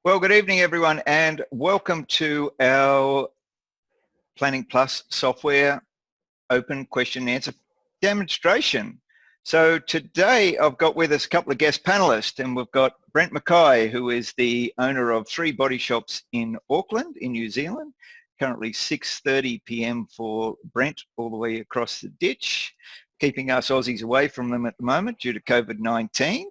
Well, good evening, everyone, and welcome to our Planning Plus software open question and answer demonstration. So today I've got with us a couple of guest panelists, and we've got Brent Mackay, who is the owner of 3 body shops in Auckland in New Zealand. Currently 6:30 p.m. for Brent all the way across the ditch, keeping us Aussies away from them at the moment due to COVID-19.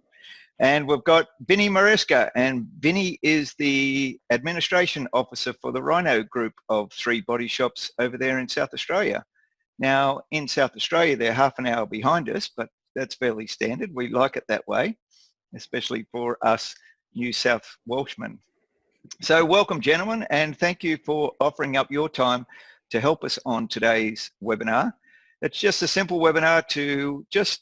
And we've got Vinny Maresca, and Vinny is the administration officer for the Rhino group of 3 body shops over there in South Australia. Now, in South Australia, they're half an hour behind us, but that's fairly standard. We like it that way, especially for us New South Welshmen. So welcome, gentlemen, and thank you for offering up your time to help us on today's webinar. It's just a simple webinar to just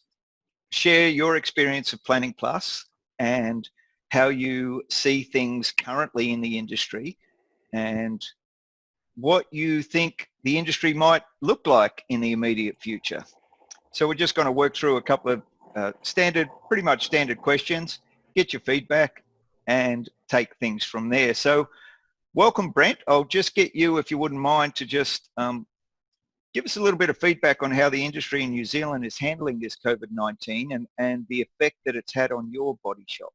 share your experience of Planning Plus and how you see things currently in the industry and what you think the industry might look like in the immediate future. So we're just going to work through a couple of pretty much standard questions, get your feedback and take things from there. So welcome, Brent. I'll just get you, if you wouldn't mind, to just give us a little bit of feedback on how the industry in New Zealand is handling this COVID-19 and the effect that it's had on your body shop.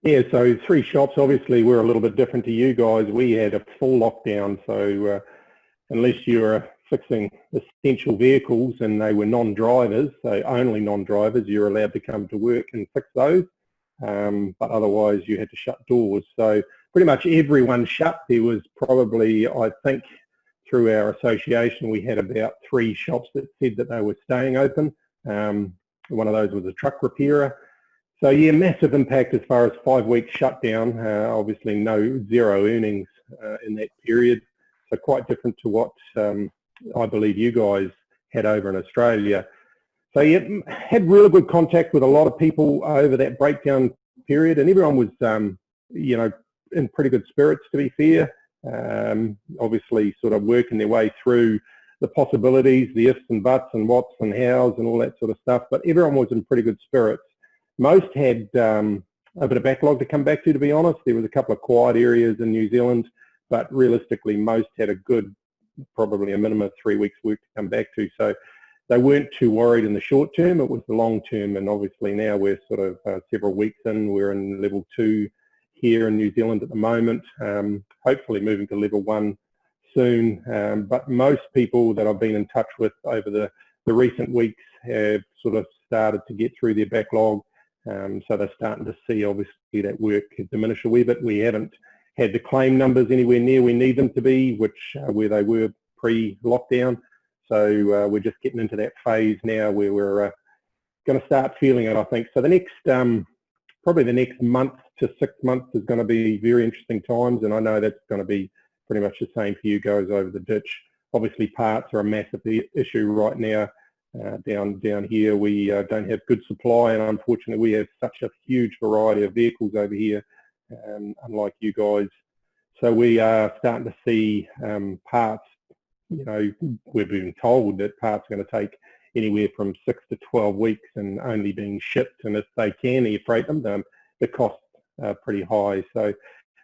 Yeah, so 3 shops, obviously we're a little bit different to you guys. We had a full lockdown, so unless you were fixing essential vehicles and they were non-drivers, so only non-drivers, you're allowed to come to work and fix those, but otherwise you had to shut doors. So pretty much everyone shut. There was probably, I think, through our association, we had about 3 shops that said that they were staying open. One of those was a truck repairer. So yeah, massive impact as far as 5 weeks shutdown. Obviously zero earnings in that period. So quite different to what I believe you guys had over in Australia. So yeah, had really good contact with a lot of people over that breakdown period, and everyone was, you know, in pretty good spirits, to be fair. Obviously sort of working their way through the possibilities, the ifs and buts and whats and hows and all that sort of stuff, but everyone was in pretty good spirits. Most had a bit of backlog to come back to be honest. There was a couple of quiet areas in New Zealand, but realistically most had a good, probably a minimum of 3 weeks work to come back to. So they weren't too worried in the short term, it was the long term, and obviously now we're sort of several weeks in, we're in level 2 here in New Zealand at the moment, hopefully moving to level 1 soon, but most people that I've been in touch with over the recent weeks have sort of started to get through their backlog, so they're starting to see obviously that work diminish a wee bit. We haven't had the claim numbers anywhere near we need them to be, which where they were pre-lockdown, so we're just getting into that phase now where we're going to start feeling it, I think. So the next probably the next month to 6 months is going to be very interesting times, and I know that's going to be pretty much the same for you guys over the ditch. Obviously parts are a massive issue right now. Down here we don't have good supply, and unfortunately we have such a huge variety of vehicles over here, unlike you guys. So we are starting to see parts, you know, we're being told that parts are going to take anywhere from 6 to 12 weeks and only being shipped, and if they can air freight them, the costs are pretty high. So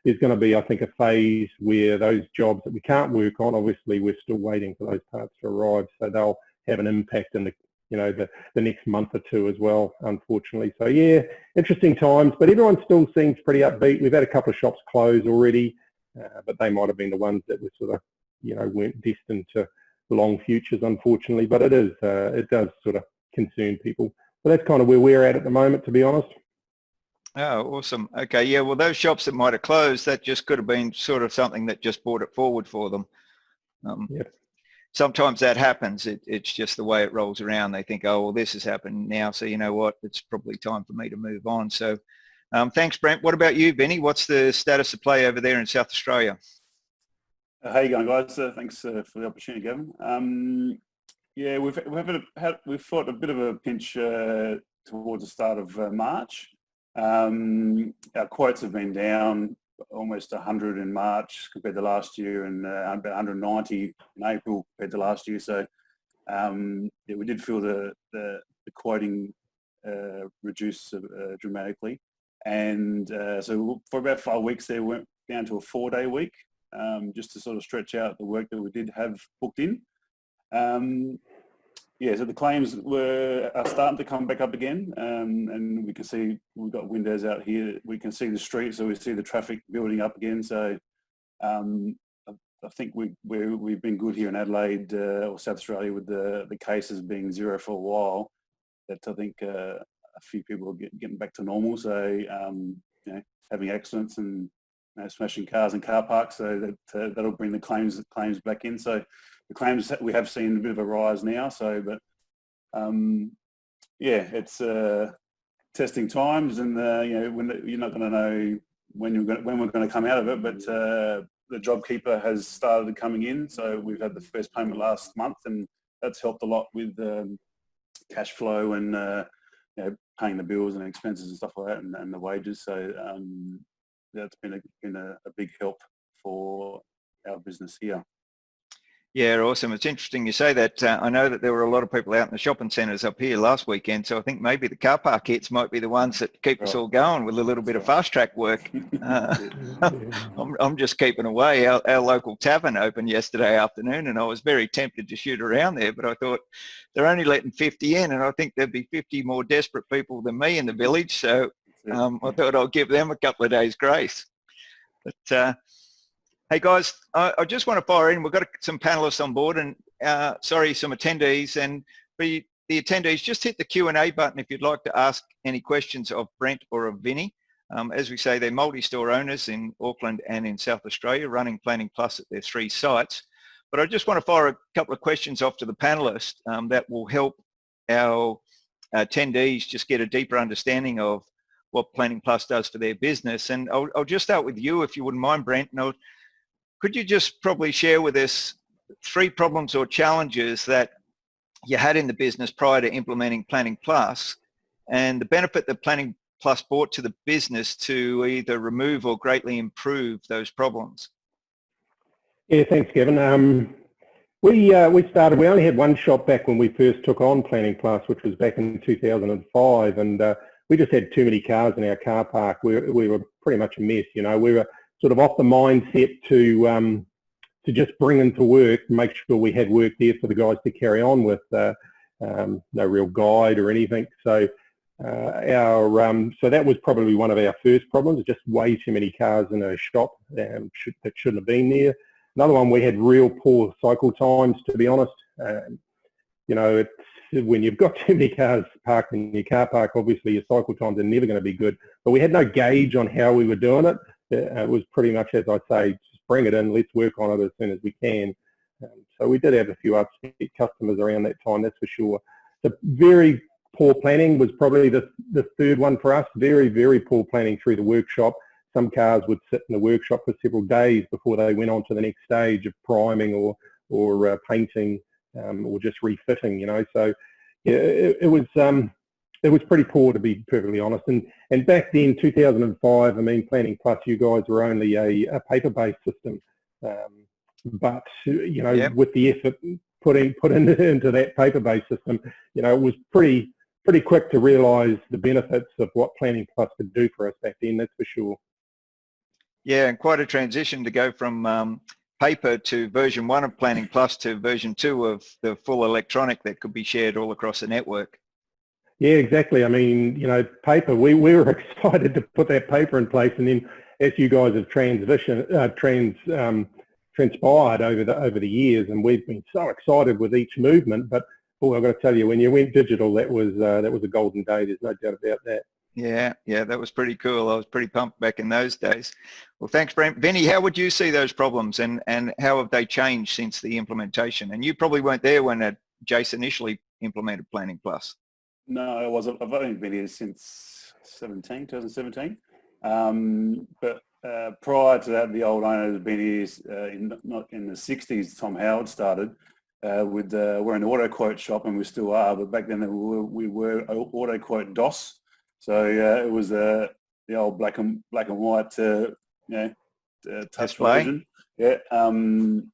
there's going to be, I think, a phase where those jobs that we can't work on, obviously we're still waiting for those parts to arrive, so they'll have an impact in the, you know, the next month or 2 as well, unfortunately. So yeah, interesting times, but everyone still seems pretty upbeat. We've had a couple of shops close already, but they might have been the ones that were sort of, you know, weren't destined to long futures, unfortunately, but it does sort of concern people. So that's kind of where we're at the moment, to be honest. Oh, awesome. Okay, yeah, well, those shops that might have closed, that just could have been sort of something that just brought it forward for them. Yep. Sometimes that happens. It's just the way it rolls around. They think, oh, well, this has happened now, so you know what, it's probably time for me to move on. So thanks, Brent. What about you, Vinny? What's the status of play over there in South Australia? How you going, guys? Thanks for the opportunity, Gavin. Yeah, we've fought a bit of a pinch towards the start of March. Our quotes have been down almost 100 in March compared to last year, and about 190 in April compared to last year. So yeah, we did feel the quoting reduce dramatically. and so for about 5 weeks there, we went down to a 4-day week, just to sort of stretch out the work that we did have booked in. Yeah, so the claims are starting to come back up again, and we can see we've got windows out here. We can see the street, so we see the traffic building up again. So I think we've been good here in Adelaide or South Australia with the cases being zero for a while. That I think a few people are getting back to normal. So you know, having accidents and smashing cars in car parks, so that'll bring the claims back in. So the claims we have seen a bit of a rise now. So, but yeah, it's testing times, and you know, when you're not going to know when we're going to come out of it. But the JobKeeper has started coming in, so we've had the first payment last month, and that's helped a lot with cash flow and you know, paying the bills and expenses and stuff like that, and the wages. So that's been a big help for our business here. Yeah, awesome. It's interesting you say that. I know that there were a lot of people out in the shopping centres up here last weekend, so I think maybe the car park hits might be the ones that keep us all going with a little bit of fast track work. I'm just keeping away. Our local tavern opened yesterday afternoon, and I was very tempted to shoot around there, but I thought they're only letting 50 in, and I think there'd be 50 more desperate people than me in the village, so I thought I'll give them a couple of days grace. But hey guys, I just want to fire in. We've got some panelists on board, and some attendees. And for the attendees, just hit the Q&A button if you'd like to ask any questions of Brent or of Vinny. As we say, they're multi-store owners in Auckland and in South Australia, running Planning Plus at their 3 sites. But I just want to fire a couple of questions off to the panelists that will help our attendees just get a deeper understanding of what Planning Plus does for their business. And I'll just start with you, if you wouldn't mind, Brent. Could you just probably share with us 3 problems or challenges that you had in the business prior to implementing Planning Plus, and the benefit that Planning Plus brought to the business to either remove or greatly improve those problems? Yeah, thanks, Gavin. We only had 1 shop back when we first took on Planning Plus, which was back in 2005, and we just had too many cars in our car park. We were pretty much a mess, you know. We were sort of off the mindset to just bring into work, make sure we had work there for the guys to carry on with, no real guide or anything. So so that was probably one of our first problems, just way too many cars in a shop that shouldn't have been there. Another one, we had real poor cycle times, to be honest. You know, when you've got too many cars parked in your car park, obviously your cycle times are never going to be good. But we had no gauge on how we were doing it. It was pretty much, as I say, just bring it in, let's work on it as soon as we can. So we did have a few upset customers around that time, that's for sure. The very poor planning was probably the third one for us. Very, very poor planning through the workshop. Some cars would sit in the workshop for several days before they went on to the next stage of priming or painting or just refitting, you know. So yeah, it was pretty poor, to be perfectly honest. And back then, 2005, I mean, Planning Plus, you guys were only a paper-based system. But, you know, yep, with the effort put into that paper-based system, you know, it was pretty quick to realise the benefits of what Planning Plus could do for us back then, that's for sure. Yeah, and quite a transition to go from paper to version 1 of Planning Plus to version 2 of the full electronic that could be shared all across the network. Yeah, exactly. I mean, you know, paper, we were excited to put that paper in place, and then as you guys have transpired over the years, and we've been so excited with each movement, but boy, I've got to tell you, when you went digital, that was a golden day, there's no doubt about that. Yeah, that was pretty cool. I was pretty pumped back in those days. Well, thanks, Brent. Vinny, how would you see those problems, and how have they changed since the implementation? And you probably weren't there when Jace initially implemented Planning Plus. No, I wasn't. I've only been here since 2017. But prior to that, the old owners have been here not in the 60s. Tom Howard started with we're an auto quote shop, and we still are. But back then we were auto quote DOS. So it was the old black and white, touch version. Yeah. And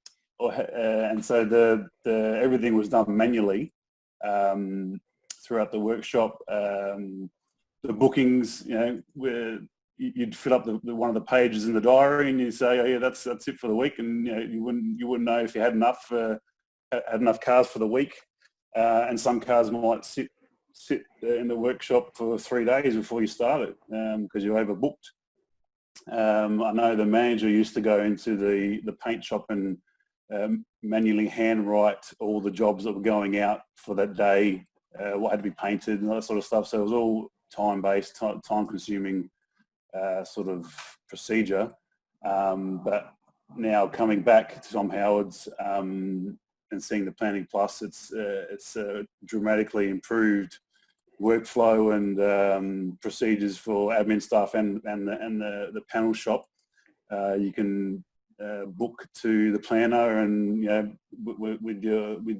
so the everything was done manually throughout the workshop. the bookings, you know, where you'd fill up one of the pages in the diary and you say, oh yeah, that's it for the week, and you know, you wouldn't know if you had enough cars for the week, and some cars might sit in the workshop for 3 days before you start it because you're overbooked. I know the manager used to go into the paint shop and manually handwrite all the jobs that were going out for that day, what had to be painted and all that sort of stuff. So it was all time-based, time-consuming sort of procedure. But now coming back to Tom Howard's and seeing the Planning Plus, it's dramatically improved workflow and procedures for admin staff and the panel shop. You can book to the planner, and you know, with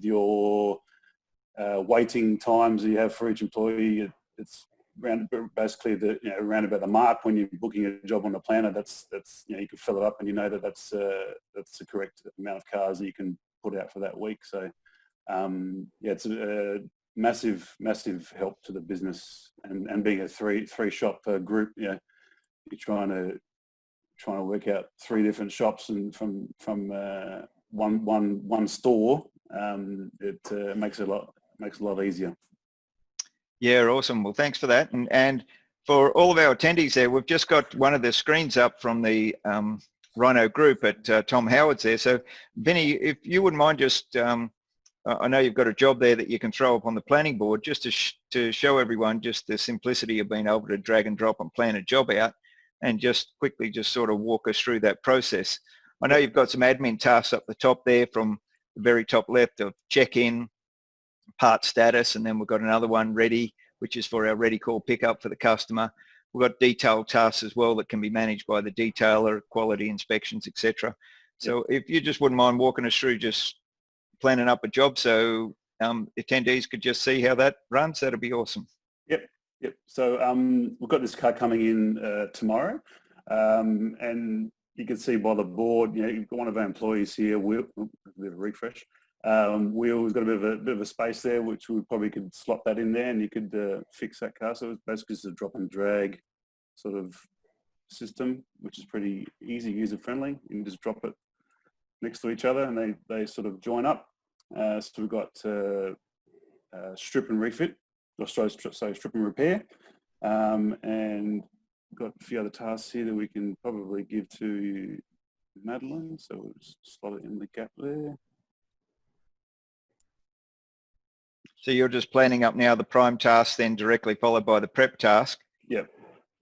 your waiting times that you have for each employee, it's basically around about the mark when you're booking a job on the planner. That's you know, you can fill it up and you know that's the correct amount of cars that you can put out for that week. So yeah, it's a massive help to the business, and being a three shop group, you know, you're trying to work out 3 different shops and from one store. It makes it a lot easier. Yeah, awesome. Well, thanks for that. And for all of our attendees there, we've just got one of the screens up from the Rhino group at Tom Howard's there. So Vinny, if you wouldn't mind just, I know you've got a job there that you can throw up on the planning board just to show everyone just the simplicity of being able to drag and drop and plan a job out, and just quickly just sort of walk us through that process. I know you've got some admin tasks up the top there from the very top left of check-in, part status, and then we've got another one, ready, which is for our ready call pickup for the customer. We've got detailed tasks as well that can be managed by the detailer, quality inspections, etc. So if you just wouldn't mind walking us through just planning up a job so attendees could just see how that runs, that'd be awesome. Yep. So we've got this car coming in tomorrow, and you can see by the board, you know, you've got one of our employees here, Will, a bit of a refresh. Will's got a bit of a space there, which we probably could slot that in there, and you could fix that car. So it's basically just a drop and drag sort of system, which is pretty easy, user friendly. You can just drop it next to each other, and they sort of join up. So we've got strip and refit, or sorry, strip and repair, and we've got a few other tasks here that we can probably give to Madeline. So we'll just slot it in the gap there. So you're just planning up now the prime task, then directly followed by the prep task. Yep.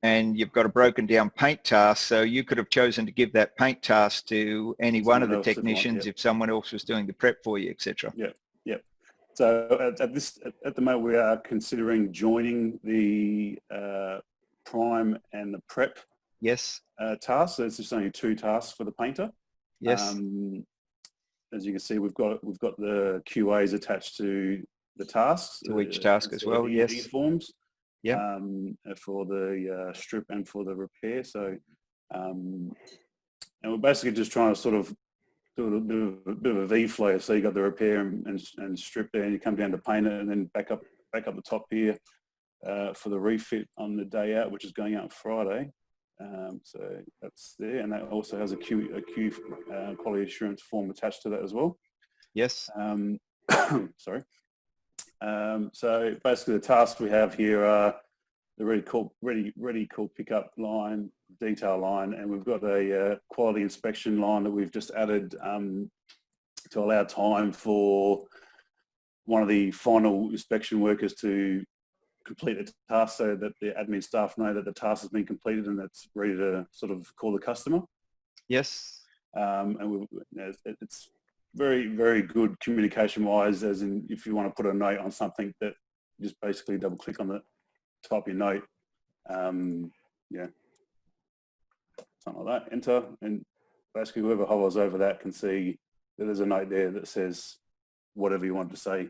And you've got a broken down paint task, so you could have chosen to give that paint task to any one of the technicians if someone else was doing the prep for you, etc. Yep. So at the moment we are considering joining the prime and the prep. Yes. Tasks. So it's just only 2 tasks for the painter. Yes. As you can see, we've got the QAs attached to the tasks. To each task as well. Yes. Forms. Yeah. For the strip and for the repair. So, and we're basically just trying to sort of do a bit of a V flow. So you got the repair and strip there, and you come down to paint it, and then back up the top here for the refit on the day out, which is going out Friday. So that's there, and that also has a Q quality assurance form attached to that as well. Yes. Sorry. So basically the tasks we have here are the ready call pickup line, detail line, and we've got a quality inspection line that we've just added to allow time for one of the final inspection workers to complete the task, so that the admin staff know that the task has been completed and it's ready to sort of call the customer. Yes. And it's very, very good communication-wise, as in if you want to put a note on something, that you just basically double-click on the type your note, yeah, something like that, enter, and basically whoever hovers over that can see that there's a note there that says whatever you want to say.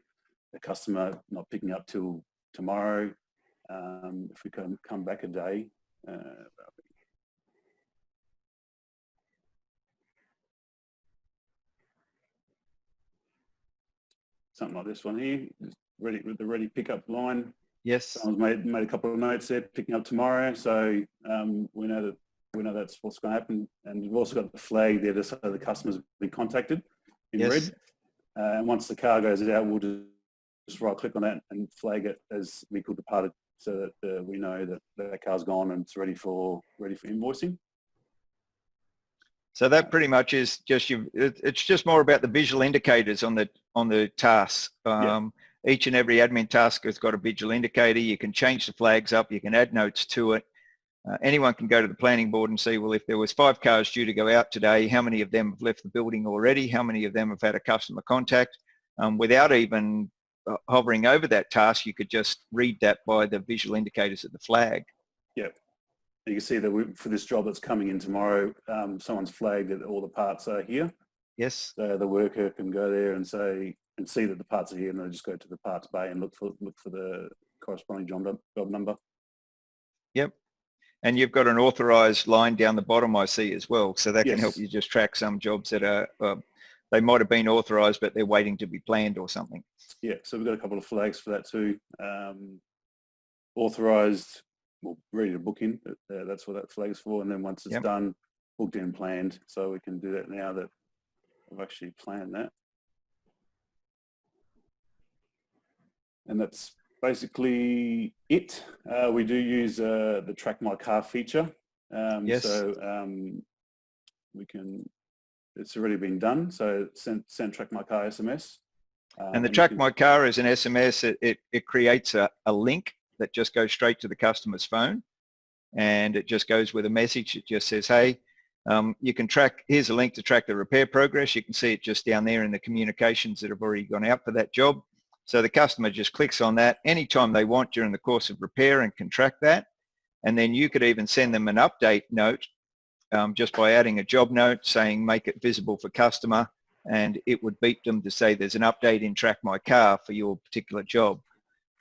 The customer not picking up till tomorrow. If we can come back a day, something like this one here, just ready with the ready pickup line. Yes. Someone's made a couple of notes there, picking up tomorrow. So we know that's what's going to happen. And we've also got the flag there to say the customer's been contacted in red. And once the car goes out, we'll just right click on that and flag it as vehicle departed, so that we know that that car's gone and it's ready for invoicing. So that pretty much is just it's just more about the visual indicators on the tasks. Each and every admin task has got a visual indicator. You can change the flags up. You can add notes to it. Anyone can go to the planning board and see, well, if there was 5 cars due to go out today, how many of them have left the building already? How many of them have had a customer contact? Without even hovering over that task, you could just read that by the visual indicators of the flag. Yep. You can see that for this job that's coming in tomorrow, someone's flagged that all the parts are here. Yes. So the worker can go there and see that the parts are here, and they just go to the parts bay and look for the corresponding job number. Yep. And you've got an authorised line down the bottom, I see, as well. So that can help you just track some jobs that are, they might have been authorised, but they're waiting to be planned or something. Yeah, so we've got a couple of flags for that too. Authorised, well, ready to book in. That's what that flag's for. And then once it's done, booked in, planned. So we can do that now that I've actually planned that. And that's basically it. We do use the Track My Car feature. So we can, it's already been done. So send Track My Car SMS. And the Track My Car is an SMS. It creates a link that just goes straight to the customer's phone. And it just goes with a message. It just says, hey, you can track, here's a link to track the repair progress. You can see it just down there in the communications that have already gone out for that job. So the customer just clicks on that anytime they want during the course of repair and can track that. And then you could even send them an update note just by adding a job note saying make it visible for customer, and it would beep them to say there's an update in Track My Car for your particular job.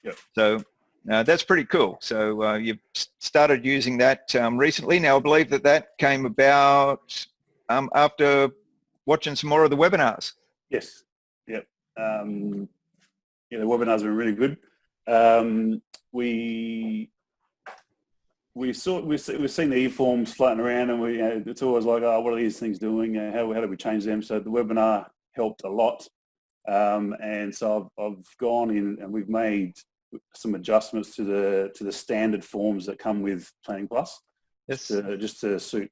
Yep. So that's pretty cool. So you've started using that recently. Now I believe that came about after watching some more of the webinars. Yes. Yep. Yeah, the webinars have been really good. We've seen the e-forms floating around, and it's always like, oh, what are these things doing? How do we change them? So the webinar helped a lot, and so I've gone in and we've made some adjustments to the standard forms that come with Planning Plus, just to suit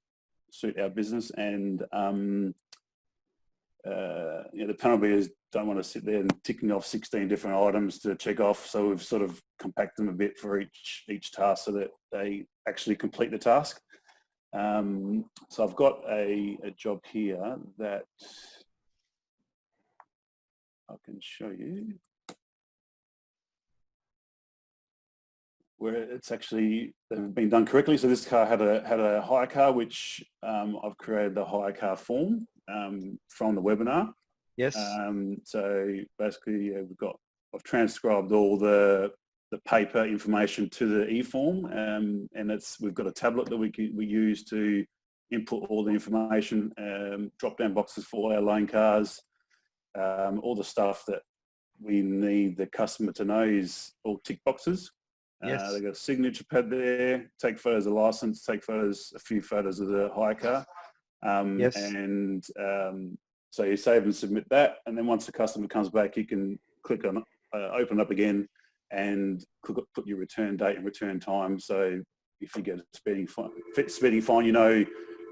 our business. And the panel beaters don't want to sit there and ticking off 16 different items to check off, so we've sort of compacted them a bit for each task so that they actually complete the task. So I've got a job here that I can show you, where it's actually been done correctly. So this car had a hire car, which I've created the hire car form from the webinar. Yes. So basically, I've transcribed all the paper information to the e-form, and we've got a tablet that we use to input all the information, drop-down boxes for all our loan cars, all the stuff that we need the customer to know is all tick boxes. Yes. They've got a signature pad there, take photos of the license, take a few photos of the hire car. Yes. And so you save and submit that, and then once the customer comes back, you can click on open up again and put your return date and return time. So if you get a speeding fine, you know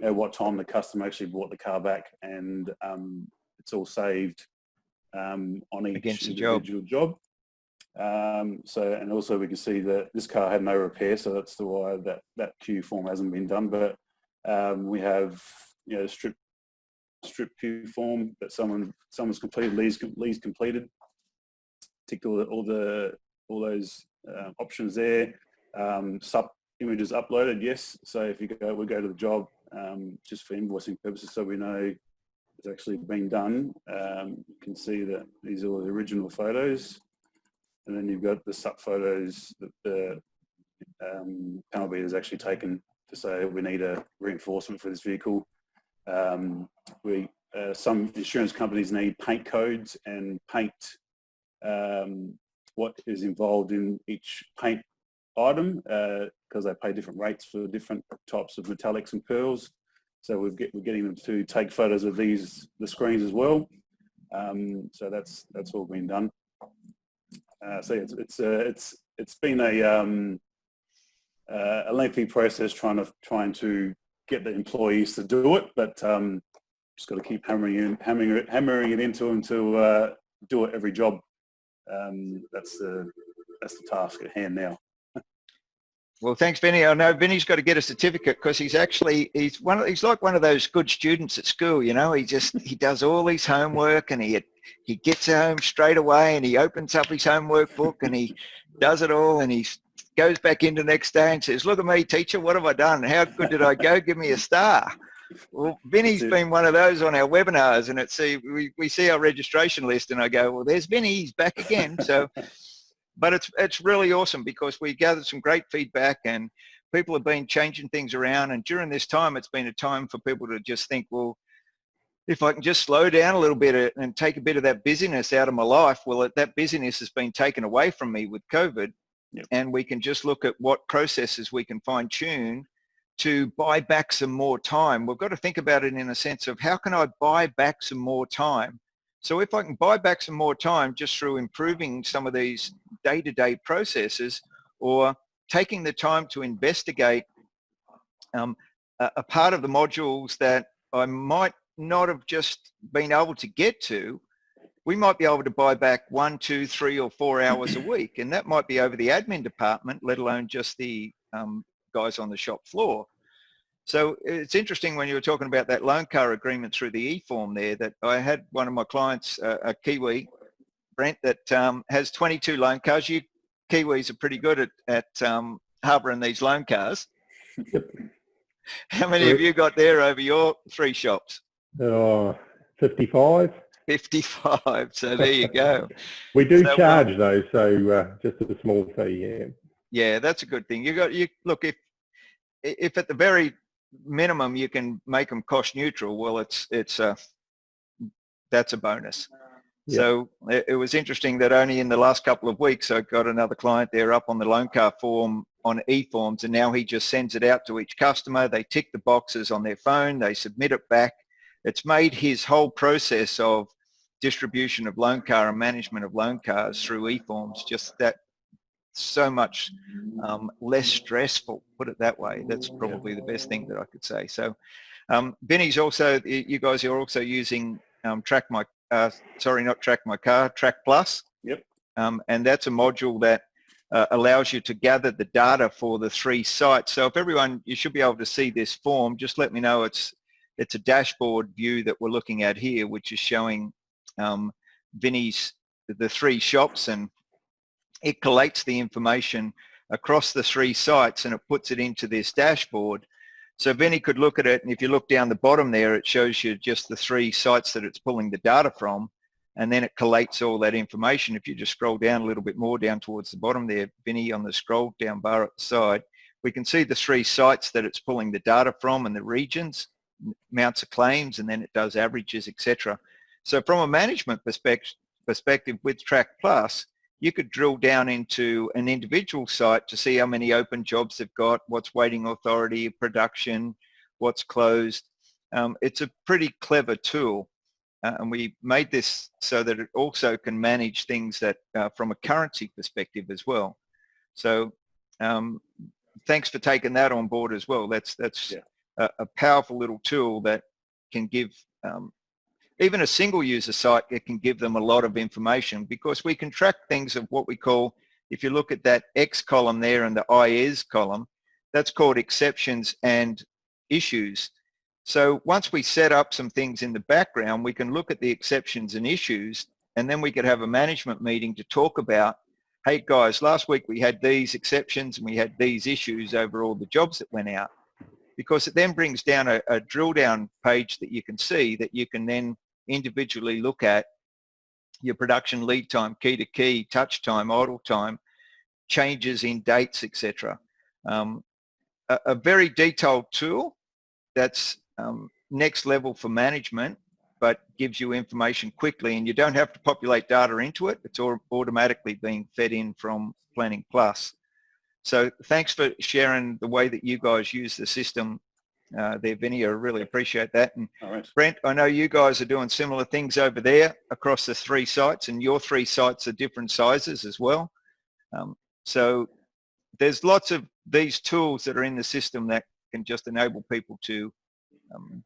at what time the customer actually brought the car back, and it's all saved on each individual job. So, and also we can see that this car had no repair, so that's why that queue form hasn't been done. But we have strip queue form that someone's completed, leads completed, ticked all those options there. Sub images uploaded, yes. So if we go to the job just for invoicing purposes, so we know it's actually been done. You can see that these are all the original photos, and then you've got the sub photos that the panel beater has actually taken to say we need a reinforcement for this vehicle. Some insurance companies need paint codes and paint what is involved in each paint item, because they pay different rates for different types of metallics and pearls. So we're getting them to take photos of the screens as well. So that's all been done. So it's been a lengthy process trying to get the employees to do it, but just got to keep hammering it into them to do it every job. That's the task at hand now. Well, thanks, Vinny. I know Vinny's got to get a certificate because he's like one of those good students at school. You know, he does all his homework and he gets home straight away and he opens up his homework book and he does it all and he goes back in the next day and says, "Look at me, teacher. What have I done? How good did I go? Give me a star." Well, Vinny's been one of those on our webinars, and we see our registration list, and I go, "Well, there's Vinny. He's back again." So. But it's really awesome because we gathered some great feedback and people have been changing things around. And during this time, it's been a time for people to just think, well, if I can just slow down a little bit and take a bit of that busyness out of my life, well, that busyness has been taken away from me with COVID. Yep. And we can just look at what processes we can fine tune to buy back some more time. We've got to think about it in a sense of how can I buy back some more time? So if I can buy back some more time just through improving some of these day-to-day processes or taking the time to investigate a part of the modules that I might not have just been able to get to, we might be able to buy back 1, 2, 3 or 4 hours a week. And that might be over the admin department, let alone just the guys on the shop floor. So it's interesting when you were talking about that loan car agreement through the e-form there, that I had one of my clients, a Kiwi, Brent, that has 22 loan cars. You Kiwis are pretty good at harbouring these loan cars. How many have you got there over your 3 shops? 55. 55. So there you go. We do charge though, so just a small fee. Yeah. Yeah, that's a good thing. Look, if at the very minimum you can make them cost neutral, well, that's a bonus. Yep. So it was interesting that only in the last couple of weeks I got another client there up on the loan car form on e-forms, and now he just sends it out to each customer. They tick the boxes on their phone, they submit it back. It's made his whole process of distribution of loan car and management of loan cars through e-forms just that so much less stressful, put it that way. That's probably the best thing that I could say. So Vinny's also, you guys are also using Track Plus. Yep. And that's a module that allows you to gather the data for the 3 sites. So if everyone, you should be able to see this form, just let me know. It's a dashboard view that we're looking at here, which is showing Vinny's, the 3 shops, and it collates the information across the 3 sites and it puts it into this dashboard. So Vinny could look at it, and if you look down the bottom there, it shows you just the 3 sites that it's pulling the data from, and then it collates all that information. If you just scroll down a little bit more down towards the bottom there, Vinny, on the scroll down bar at the side, we can see the 3 sites that it's pulling the data from and the regions, amounts of claims, and then it does averages, etc. So from a management perspective with Track Plus, you could drill down into an individual site to see how many open jobs they've got, what's waiting authority, production, what's closed. It's a pretty clever tool, and we made this so that it also can manage things that from a currency perspective as well. So thanks for taking that on board as well. That's a powerful little tool that can give even a single user site, it can give them a lot of information, because we can track things of what we call, if you look at that X column there and the IS column, that's called exceptions and issues. So once we set up some things in the background, we can look at the exceptions and issues, and then we could have a management meeting to talk about, hey guys, last week we had these exceptions and we had these issues over all the jobs that went out. Because it then brings down a drill down page that you can see, that you can then individually look at your production lead time, key to key, touch time, idle time, changes in dates, etc. A very detailed tool that's next level for management, but gives you information quickly, and you don't have to populate data into it. It's all automatically being fed in from Planning Plus. So thanks for sharing the way that you guys use the system there, Vinny. I really appreciate that. And Right. Brent, I know you guys are doing similar things over there across the 3 sites, and your 3 sites are different sizes as well. So there's lots of these tools that are in the system that can just enable people to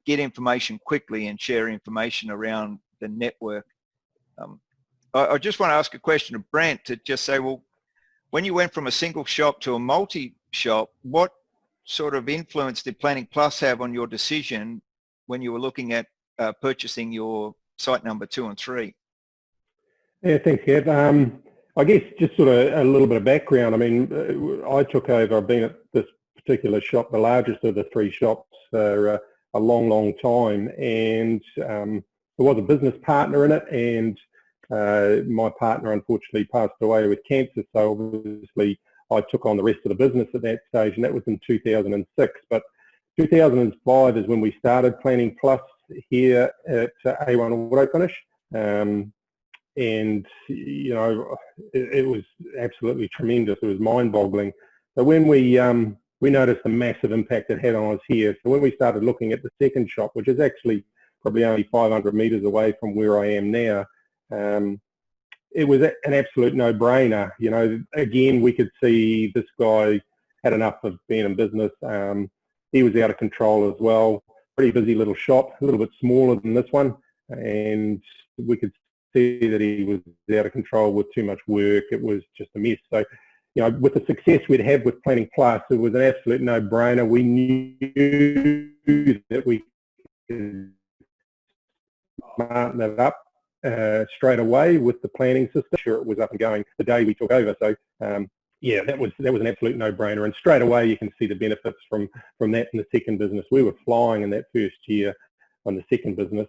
get information quickly and share information around the network. I just want to ask a question of Brent to just say, well, when you went from a single shop to a multi-shop, what sort of influence did Planning Plus have on your decision when you were looking at purchasing your site number 2 and 3? Yeah, thanks, Gav. I guess just sort of a little bit of background. I mean, I took over, I've been at this particular shop, the largest of the 3 shops, for a long, long time, and there was a business partner in it, and my partner unfortunately passed away with cancer, so obviously I took on the rest of the business at that stage, and that was in 2006. But 2005 is when we started Planning Plus here at A1 Auto Finish, and you know, it was absolutely tremendous. It was mind-boggling. So when we noticed the massive impact it had on us here, so when we started looking at the second shop, which is actually probably only 500 metres away from where I am now, it was an absolute no-brainer. You know, again, we could see this guy had enough of being in business. He was out of control as well. Pretty busy little shop, a little bit smaller than this one, and we could see that he was out of control with too much work. It was just a mess. So, you know, with the success we'd have with Planning Plus, it was an absolute no-brainer. We knew that we could smarten it up straight away with the planning system. Sure, it was up and going the day we took over. So yeah, that was an absolute no-brainer, and straight away you can see the benefits from that in the second business. We were flying in that first year on the second business.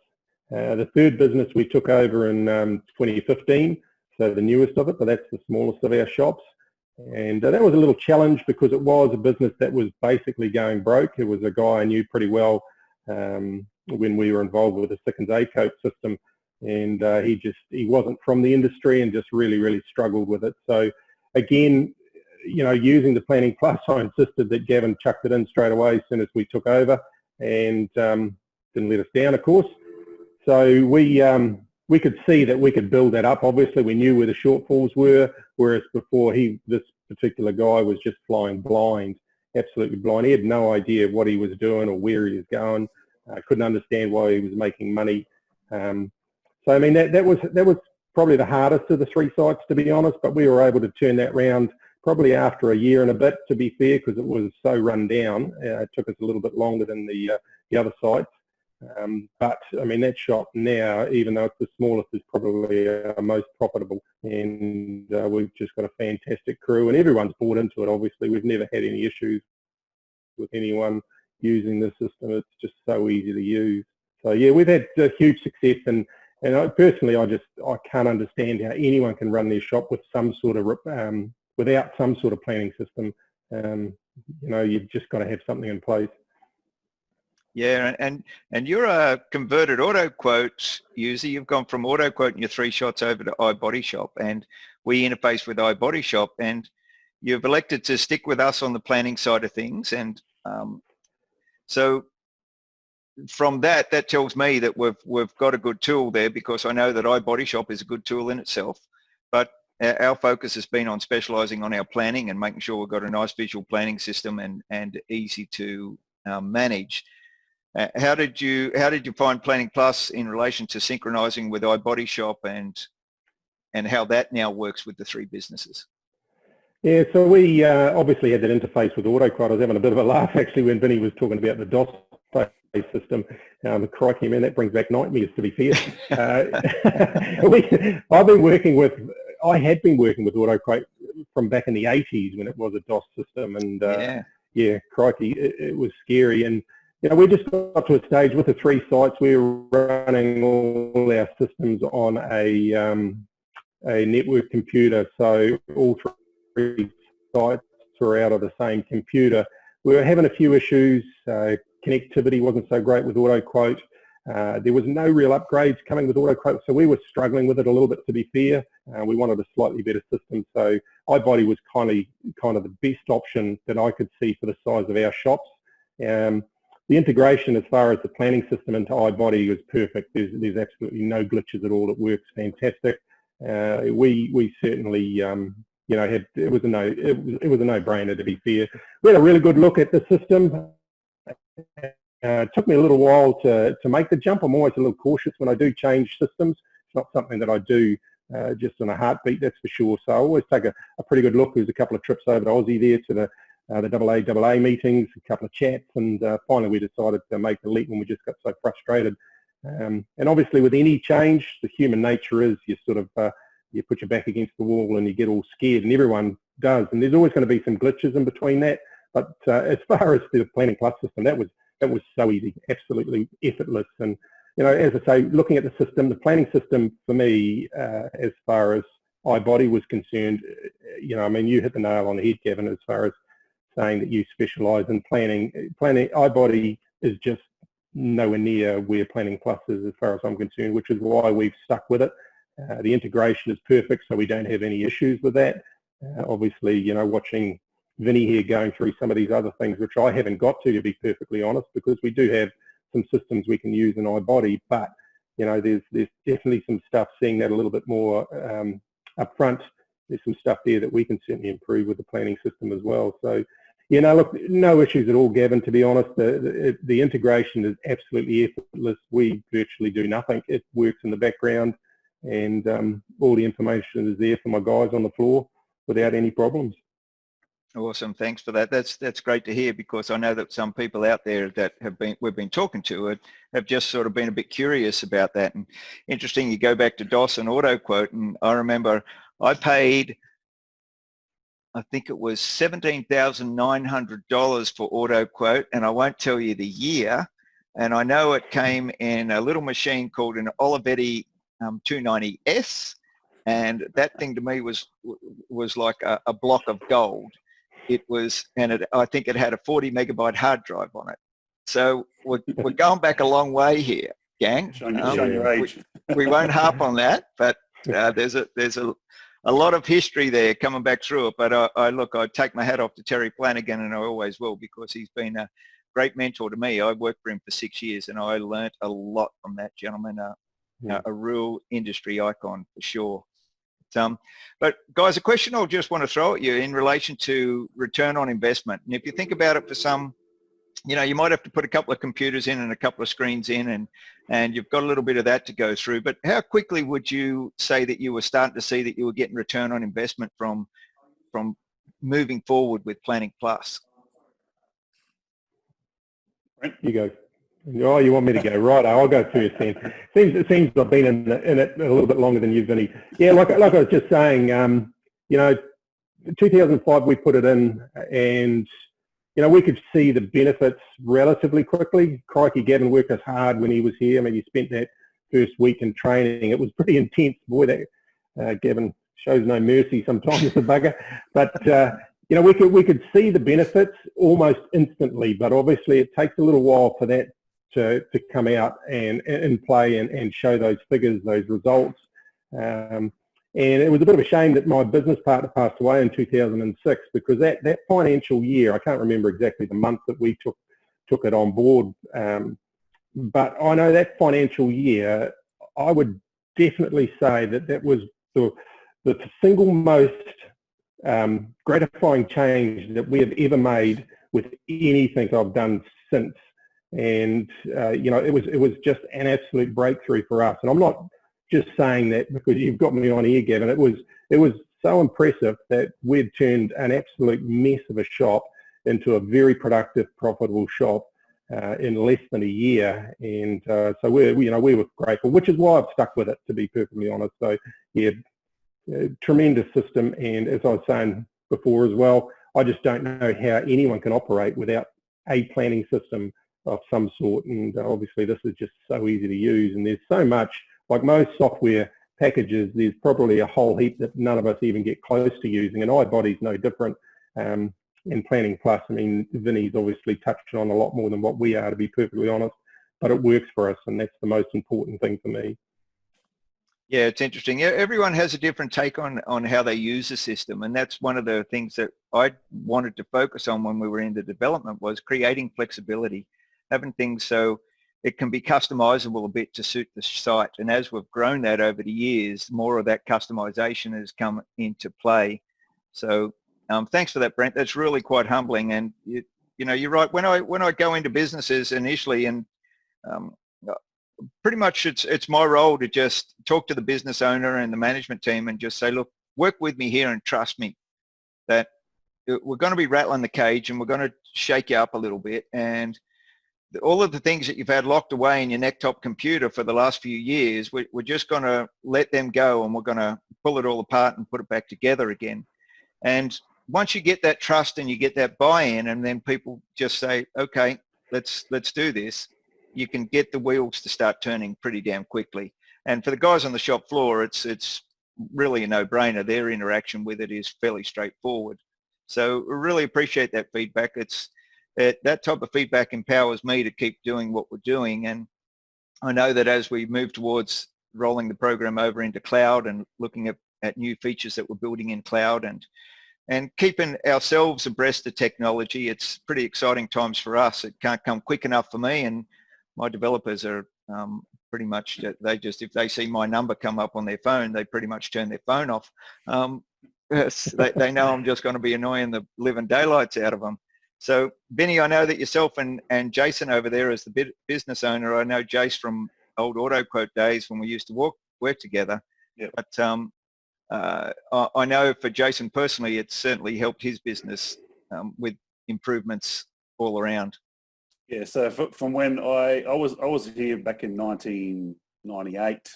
The third business we took over in 2015, so the newest of it, but that's the smallest of our shops. And that was a little challenge because it was a business that was basically going broke. It was a guy I knew pretty well when we were involved with the Sickens A-Coat system, and he wasn't from the industry and just really struggled with it. So again, you know, using the Planning Plus, I insisted that Gavin chucked it in straight away as soon as we took over, and didn't let us down, of course. So we could see that we could build that up. Obviously, we knew where the shortfalls were, whereas before this particular guy was just flying blind, absolutely blind. He had no idea what he was doing or where he was going. Couldn't understand why he was making money. So I mean, that was probably the hardest of the 3 sites, to be honest. But we were able to turn that round probably after a year and a bit, to be fair, because it was so run down. It took us a little bit longer than the other sites. But I mean, that shop now, even though it's the smallest, is probably our most profitable, and we've just got a fantastic crew, and everyone's bought into it. Obviously, we've never had any issues with anyone using the system. It's just so easy to use. So yeah, we've had huge success, and personally, I can't understand how anyone can run their shop with some sort of without some sort of planning system. You know, you've just got to have something in place. Yeah, and you're a converted auto quote user. You've gone from auto quote in your 3 shots over to iBody Shop, and we interface with iBody Shop, and you've elected to stick with us on the planning side of things. And so from that tells me that we've got a good tool there, because I know that iBody Shop is a good tool in itself, but our focus has been on specialising on our planning and making sure we've got a nice visual planning system and easy to manage. How did you find Planning Plus in relation to synchronising with iBody Shop and how that now works with the 3 businesses? Yeah, so we obviously had that interface with AutoQuote. I was having a bit of a laugh actually when Vinny was talking about the DOS system. Crikey, man, that brings back nightmares, to be fair. I had been working with AutoQuote from back in the 80s when it was a DOS system, and yeah, crikey, it was scary. And you know, we just got to a stage with the 3 sites. We were running all our systems on a network computer, so all 3 sites were out of the same computer. We were having a few issues. Connectivity wasn't so great with AutoQuote. There was no real upgrades coming with AutoQuote, so we were struggling with it a little bit, to be fair. We wanted a slightly better system, so iBody was kind of the best option that I could see for the size of our shops. The integration as far as the planning system into iBody was perfect. There's absolutely no glitches at all. It works fantastic. We certainly, you know, it was a no-brainer, to be fair. We had a really good look at the system. It took me a little while to make the jump. I'm always a little cautious when I do change systems. It's not something that I do just in a heartbeat, that's for sure. So I always take a pretty good look. There's a couple of trips over to Aussie there to the AA meetings, a couple of chats, and finally we decided to make the leap when we just got so frustrated. And obviously with any change, the human nature is you sort of, you put your back against the wall and you get all scared, and everyone does. And there's always going to be some glitches in between that. But as far as the Planning Plus system, that was so easy, absolutely effortless. And, you know, as I say, looking at the system, the planning system for me, as far as iBody was concerned, you know, I mean, you hit the nail on the head, Gavin, as far as saying that you specialise in planning. iBody is just nowhere near where Planning Plus is, as far as I'm concerned, which is why we've stuck with it. The integration is perfect, so we don't have any issues with that. Obviously, you know, watching Vinny here going through some of these other things, which I haven't got to be perfectly honest, because we do have some systems we can use in iBody, but, you know, there's definitely some stuff, seeing that a little bit more up front. There's some stuff there that we can certainly improve with the planning system as well. So, you know, look, no issues at all, Gavin, to be honest. The integration is absolutely effortless. We virtually do nothing. It works in the background, and all the information is there for my guys on the floor without any problems. Awesome, thanks for that. That's great to hear, because I know that some people out there that we've been talking to have just sort of been a bit curious about that. And interesting, you go back to DOS and AutoQuote, and I remember I paid, I think it was $17,900 for AutoQuote, and I won't tell you the year. And I know it came in a little machine called an Olivetti 290S, and that thing to me was like a block of gold. It was, and I think it had a 40 megabyte hard drive on it. So we're going back a long way here, gang. Showing your age. We won't harp on that, but there's a lot of history there coming back through it. But I take my hat off to Terry Flanagan, and I always will, because he's been a great mentor to me. I worked for him for 6 years, and I learnt a lot from that gentleman. A real industry icon for sure. But guys, a question I'll just want to throw at you in relation to return on investment. And if you think about it, for some, you know, you might have to put a couple of computers in and a couple of screens in, and you've got a little bit of that to go through. But how quickly would you say that you were starting to see that you were getting return on investment from moving forward with Planning Plus? You go. Oh, you want me to go? Right, I'll go first then. It seems I've been in it a little bit longer than you, Vinny. Yeah, like I was just saying, you know, 2005 we put it in, and, you know, we could see the benefits relatively quickly. Crikey, Gavin worked us hard when he was here. I mean, he spent that first week in training. It was pretty intense. Boy, that Gavin shows no mercy sometimes, the bugger. But you know, we could see the benefits almost instantly, but obviously it takes a little while for that to come out and play and show those figures, those results. And it was a bit of a shame that my business partner passed away in 2006, because that financial year, I can't remember exactly the month that we took it on board, but I know that financial year, I would definitely say that was the single most gratifying change that we have ever made with anything I've done since. And you know, it was just an absolute breakthrough for us. And I'm not just saying that because you've got me on here, Gavin. It was so impressive that we'd turned an absolute mess of a shop into a very productive, profitable shop in less than a year. And so we were grateful, which is why I've stuck with it, to be perfectly honest. So yeah, tremendous system. And as I was saying before as well, I just don't know how anyone can operate without a planning system of some sort. And obviously this is just so easy to use, and there's so much, like most software packages, there's probably a whole heap that none of us even get close to using, and iBody's no different. In Planning Plus, I mean, Vinny's obviously touched on a lot more than what we are, to be perfectly honest. but it works for us, and that's the most important thing for me. Yeah, it's interesting. Everyone has a different take on how they use the system, and that's one of the things that I wanted to focus on when we were in the development, was creating flexibility, having things so it can be customizable a bit to suit the site. And as we've grown that over the years, more of that customization has come into play. So thanks for that, Brent. That's really quite humbling. And you know, you're right. When I go into businesses initially, and pretty much it's my role to just talk to the business owner and the management team and just say, look, work with me here and trust me that we're going to be rattling the cage and we're going to shake you up a little bit. And all of the things that you've had locked away in your neck-top computer for the last few years, we're just going to let them go, and we're going to pull it all apart and put it back together again. And once you get that trust and you get that buy-in, and then people just say, okay, let's do this, you can get the wheels to start turning pretty damn quickly. And for the guys on the shop floor, it's really a no-brainer. Their interaction with it is fairly straightforward. So we really appreciate that feedback. That type of feedback empowers me to keep doing what we're doing. And I know that as we move towards rolling the program over into cloud and looking at new features that we're building in cloud and keeping ourselves abreast of technology, it's pretty exciting times for us. It can't come quick enough for me, and my developers are pretty much, if they see my number come up on their phone, they pretty much turn their phone off. They know I'm just going to be annoying the living daylights out of them. So, Vinny, I know that yourself and Jason over there as the business owner, I know Jace from old AutoQuote days when we used to work together. Yep. But I know for Jason personally, it's certainly helped his business with improvements all around. Yeah, so from when I was here back in 1998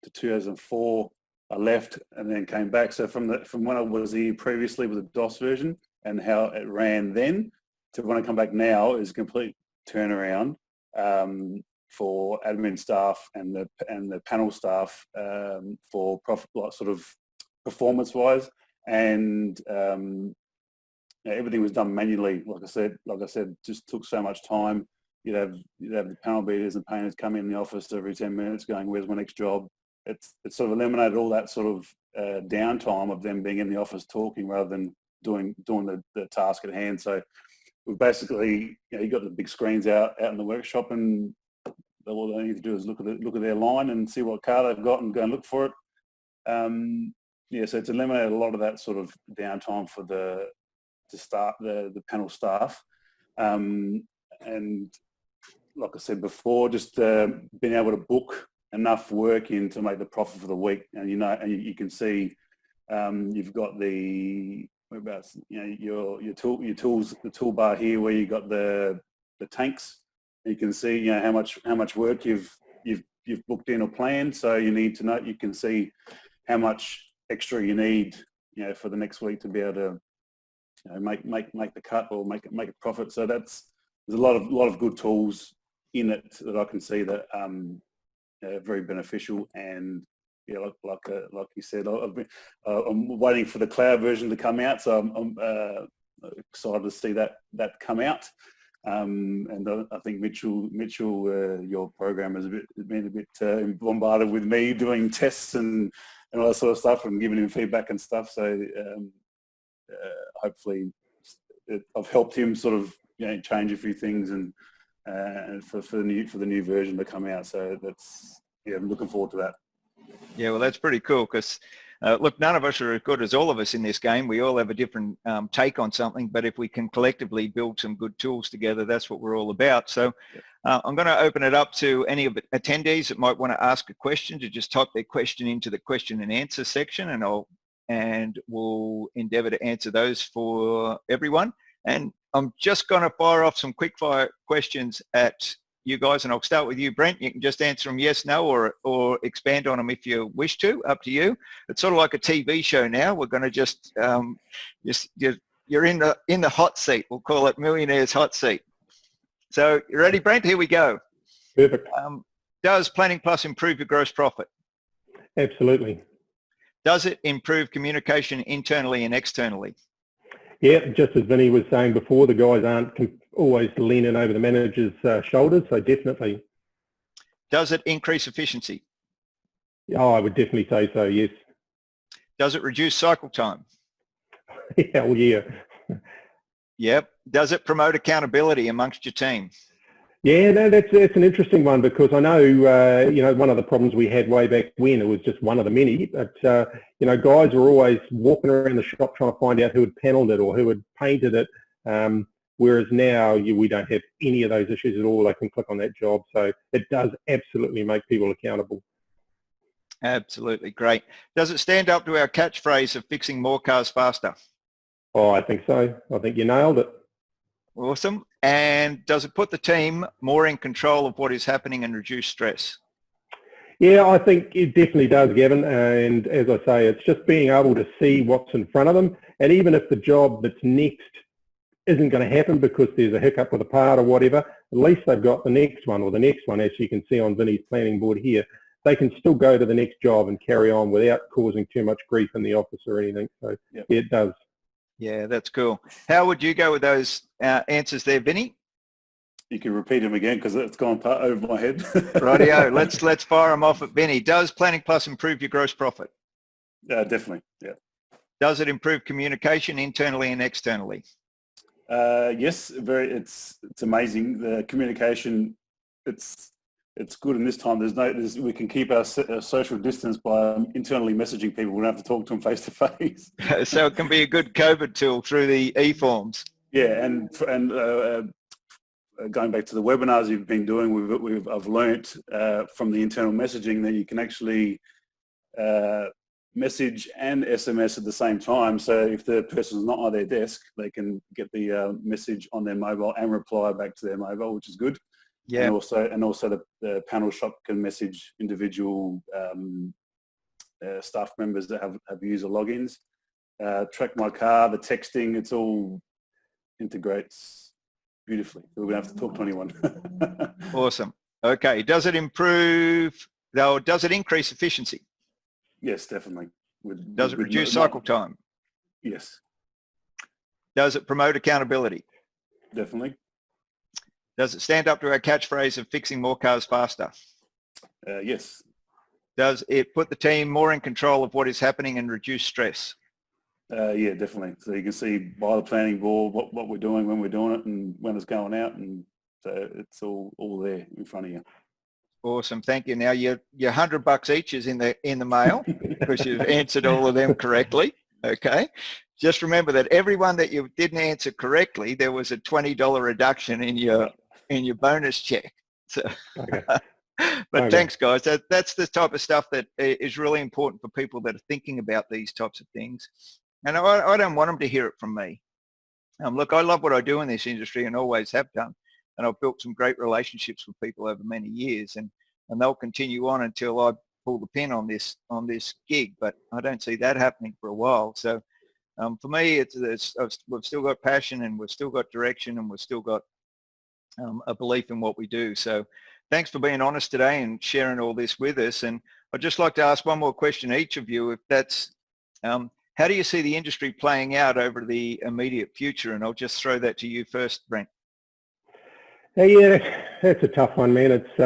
to 2004, I left and then came back. So from when I was here previously with the DOS version and how it ran then, to when I come back now is a complete turnaround for admin staff and the panel staff for sort of performance-wise, and everything was done manually. Like I said, just took so much time. You'd have the panel beaters and painters come in the office every 10 minutes, going, "Where's my next job?" It sort of eliminated all that sort of downtime of them being in the office talking rather than doing the task at hand. So we basically, you got the big screens out in the workshop, and all they need to do is look at their line and see what car they've got and go and look for it. Yeah, so it's eliminated a lot of that sort of downtime for the panel staff, and like I said before, just being able to book enough work in to make the profit for the week. And you can see you've got the whereabouts, your tools, the toolbar here where you got the tanks. You can see how much work you've booked in or planned. So you need to know. You can see how much extra you need for the next week to be able to make the cut or make a profit. So there's a lot of good tools in it that I can see that are very beneficial. And like you said, I'm waiting for the cloud version to come out, so I'm excited to see that come out. And I think Mitchell, your program has been a bit bombarded with me doing tests and all that sort of stuff and giving him feedback and stuff. So hopefully I've helped him sort of change a few things and for the new version to come out. So I'm looking forward to that. Yeah, well, that's pretty cool because look, none of us are as good as all of us in this game. We all have a different take on something, but if we can collectively build some good tools together, that's what we're all about. So I'm going to open it up to any of the attendees that might want to ask a question to just type their question into the question and answer section, and we'll endeavour to answer those for everyone. And I'm just going to fire off some quickfire questions at you guys, and I'll start with you, Brent. You can just answer them yes, no, or expand on them if you wish to. Up to you. It's sort of like a TV show now. We're going to just you're in the hot seat. We'll call it Millionaire's Hot Seat. So you ready, Brent? Here we go. Perfect. Does Planning Plus improve your gross profit? Absolutely. Does it improve communication internally and externally? Yeah, just as Vinny was saying before, the guys aren't always leaning over the manager's shoulders, so definitely. Does it increase efficiency? Oh, I would definitely say so, yes. Does it reduce cycle time? Hell yeah. Yep. Does it promote accountability amongst your team? Yeah, no, that's an interesting one, because I know, one of the problems we had way back when, it was just one of the many, but, guys were always walking around the shop trying to find out who had panelled it or who had painted it, whereas now we don't have any of those issues at all. They can click on that job. So it does absolutely make people accountable. Absolutely. Great. Does it stand up to our catchphrase of fixing more cars faster? Oh, I think so. I think you nailed it. Awesome. And does it put the team more in control of what is happening and reduce stress? Yeah, I think it definitely does, Gavin. And as I say, it's just being able to see what's in front of them. And even if the job that's next isn't going to happen because there's a hiccup with a part or whatever, at least they've got the next one or the next one, as you can see on Vinny's planning board here. They can still go to the next job and carry on without causing too much grief in the office or anything. So yep. Yeah, it does. Yeah, that's cool. How would you go with those answers there, Vinny? You can repeat them again because it's gone over my head. Rightio. Let's fire them off at Vinny. Does Planning Plus improve your gross profit? Yeah, definitely. Yeah. Does it improve communication internally and externally? Yes, it's amazing. The communication, it's good in this time. We can keep our social distance by internally messaging people. We don't have to talk to them face to face. So it can be a good COVID tool through the e-forms. Yeah, and going back to the webinars you've been doing, I've learnt from the internal messaging that you can actually message and SMS at the same time. So if the person's not on their desk, they can get the message on their mobile and reply back to their mobile, which is good. Yeah. And also the panel shop can message individual staff members that have user logins. Track my car, the texting, it's all integrates beautifully. We don't have to talk to anyone. Awesome. Okay. Does it increase efficiency? Yes, definitely. Does it reduce cycle time? Yes. Does it promote accountability? Definitely. Does it stand up to our catchphrase of fixing more cars faster? Yes. Does it put the team more in control of what is happening and reduce stress? Yeah, definitely. So you can see by the planning board what we're doing, when we're doing it, and when it's going out, and so it's all there in front of you. Awesome, thank you. Now your $100 each is in the mail because you've answered all of them correctly. Okay, just remember that everyone that you didn't answer correctly, there was a $20 reduction in your bonus check. So, okay. But okay. Thanks, guys. That's the type of stuff that is really important for people that are thinking about these types of things. And I don't want them to hear it from me. Look, I love what I do in this industry and always have done. And I've built some great relationships with people over many years, and they'll continue on until I pull the pin on this gig. But I don't see that happening for a while. So for me, we've still got passion, and we've still got direction, and we've still got a belief in what we do. So thanks for being honest today and sharing all this with us. And I'd just like to ask one more question each of you, if that's how do you see the industry playing out over the immediate future? And I'll just throw that to you first, Brent. Yeah, that's a tough one, man. It's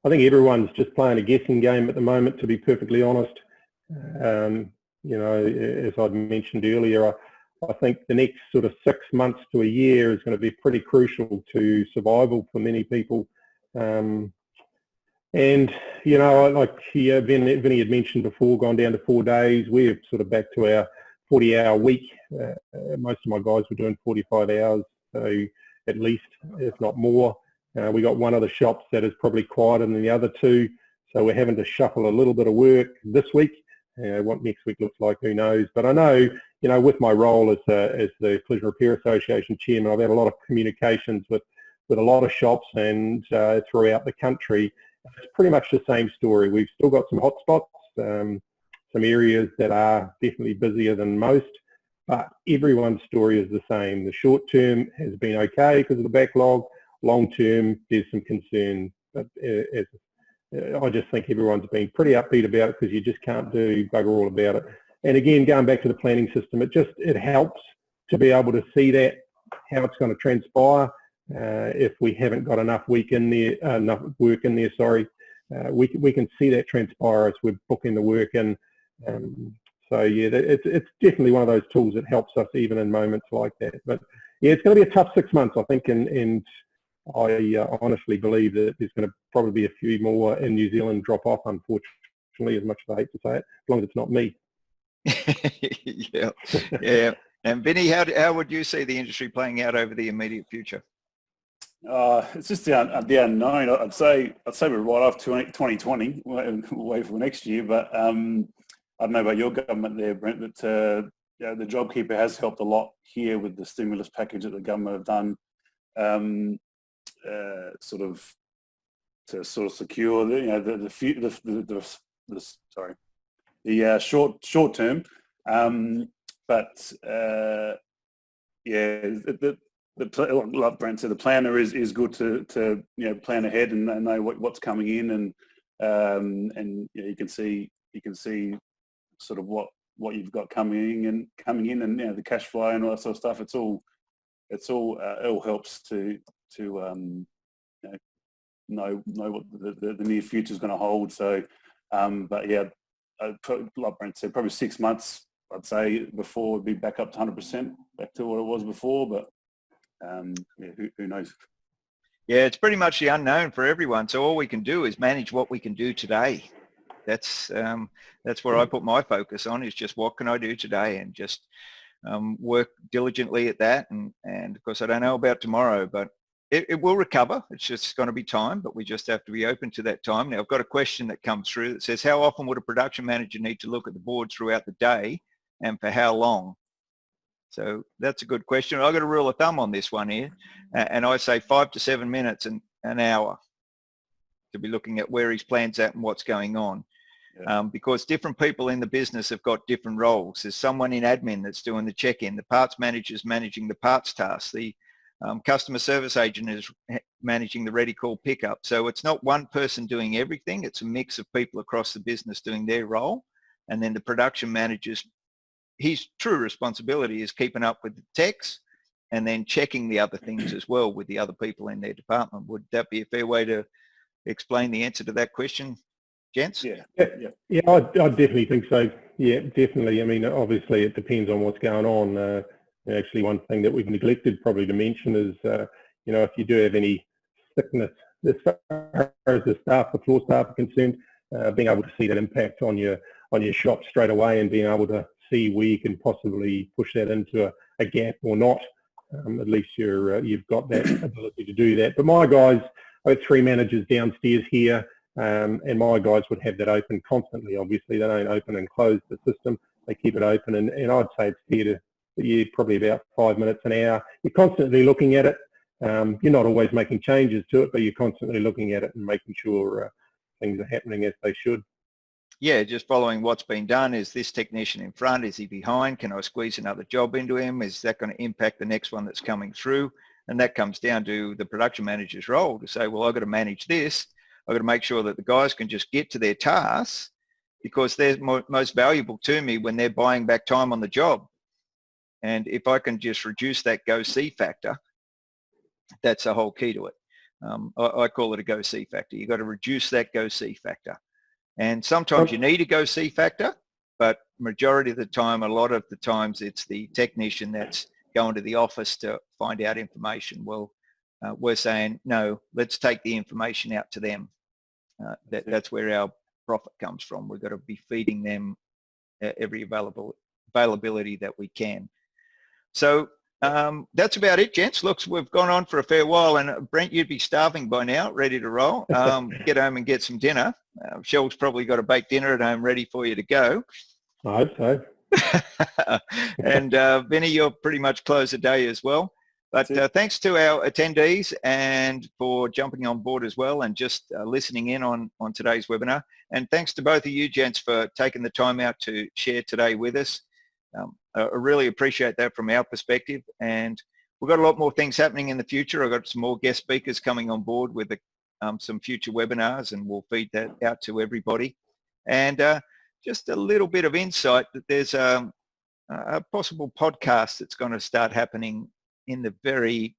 I think everyone's just playing a guessing game at the moment, to be perfectly honest. As I'd mentioned earlier, I think the next sort of 6 months to a year is going to be pretty crucial to survival for many people. Like Vinny had mentioned before, gone down to 4 days. We're sort of back to our 40-hour week. Most of my guys were doing 45 hours, so at least, if not more. We got one of the shops that is probably quieter than the other two, so we're having to shuffle a little bit of work this week. What next week looks like, who knows? But I know, with my role as the Collision Repair Association chairman, I've had a lot of communications with a lot of shops and throughout the country. It's pretty much the same story. We've still got some hot spots, some areas that are definitely busier than most, but everyone's story is the same. The short term has been okay because of the backlog. Long term, there's some concern. But I just think everyone's been pretty upbeat about it because you just can't do bugger all about it. And again, going back to the planning system, it helps to be able to see that, how it's going to transpire. If we haven't got enough work in there, we can see that transpire as we're booking the work in. So yeah, it's definitely one of those tools that helps us even in moments like that. But yeah, it's going to be a tough 6 months, I think, and I honestly believe that there's going to probably be a few more in New Zealand drop off, unfortunately, as much as I hate to say it, as long as it's not me. Yeah, yeah. And Vinny, how would you see the industry playing out over the immediate future? It's just the unknown. I'd say we're right off 2020, wait for next year. But I don't know about your government there, Brent, but the JobKeeper has helped a lot here with the stimulus package that the government have done, to secure the short term. But like Brent said, the planner is good to plan ahead and know what's coming in, and you can see sort of what you've got coming in, and the cash flow and all that sort of stuff. It all helps to know what the near future is going to hold. So, but yeah, like Brent said, probably 6 months, I'd say, before it'd be back up to 100%, back to what it was before. But who knows? Yeah, it's pretty much the unknown for everyone. So all we can do is manage what we can do today. That's where I put my focus on, is just what can I do today, and just work diligently at that. And of course, I don't know about tomorrow, but it will recover. It's just going to be time, but we just have to be open to that time. Now, I've got a question that comes through that says, how often would a production manager need to look at the board throughout the day, and for how long? So that's a good question. I've got a rule of thumb on this one here, and I say 5 to 7 minutes and an hour to be looking at where his plan's at and what's going on. Yeah. Because different people in the business have got different roles. There's someone in admin that's doing the check-in, the parts manager's managing the parts tasks, the customer service agent is managing the ready call pickup. So it's not one person doing everything. It's a mix of people across the business doing their role. And then the production manager's, his true responsibility is keeping up with the techs and then checking the other things as well with the other people in their department. Would that be a fair way to explain the answer to that question, gents? Yeah, I definitely think so. Yeah, definitely. I mean, obviously it depends on what's going on. Actually, one thing that we've neglected probably to mention is, if you do have any sickness, as far as the floor staff are concerned, being able to see that impact on your shop straight away, and being able to see where you can possibly push that into a gap or not. At least you've got that ability to do that. But my guys, I have 3 managers downstairs here, and my guys would have that open constantly. Obviously, they don't open and close the system. They keep it open, and I'd say it's fair to probably about 5 minutes, an hour. You're constantly looking at it. You're not always making changes to it, but you're constantly looking at it and making sure things are happening as they should. Yeah, just following what's been done. Is this technician in front? Is he behind? Can I squeeze another job into him? Is that going to impact the next one that's coming through? And that comes down to the production manager's role to say, well, I've got to manage this. I've got to make sure that the guys can just get to their tasks, because they're most valuable to me when they're buying back time on the job. And if I can just reduce that go-see factor, that's the whole key to it. I call it a go-see factor. You've got to reduce that go-see factor. And sometimes you need a go-see factor, but majority of the time, a lot of the times, it's the technician that's going to the office to find out information. Well, we're saying, no, let's take the information out to them. That's where our profit comes from. We've got to be feeding them every availability that we can. So that's about it, gents. Look, we've gone on for a fair while, and Brent, you'd be starving by now, ready to roll. Get home and get some dinner. Shell's probably got a baked dinner at home ready for you to go. I hope so. And Vinny, you'll pretty much close the day as well. But thanks to our attendees and for jumping on board as well, and just listening in on today's webinar. And thanks to both of you, gents, for taking the time out to share today with us. I really appreciate that from our perspective, and we've got a lot more things happening in the future. I've got some more guest speakers coming on board with some future webinars, and we'll feed that out to everybody. And just a little bit of insight that there's a possible podcast that's going to start happening in the very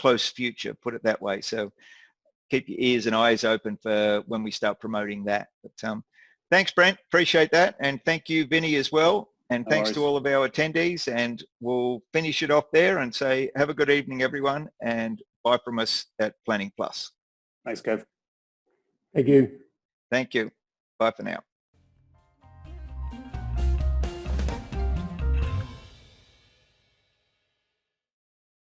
close future, put it that way. So keep your ears and eyes open for when we start promoting that. But thanks, Brent. Appreciate that. And thank you, Vinny, as well. And No thanks worries. to all of our attendees. And we'll finish it off there and say, have a good evening, everyone. And bye from us at Planning Plus. Thanks, Gav. Thank you. Thank you. Bye for now.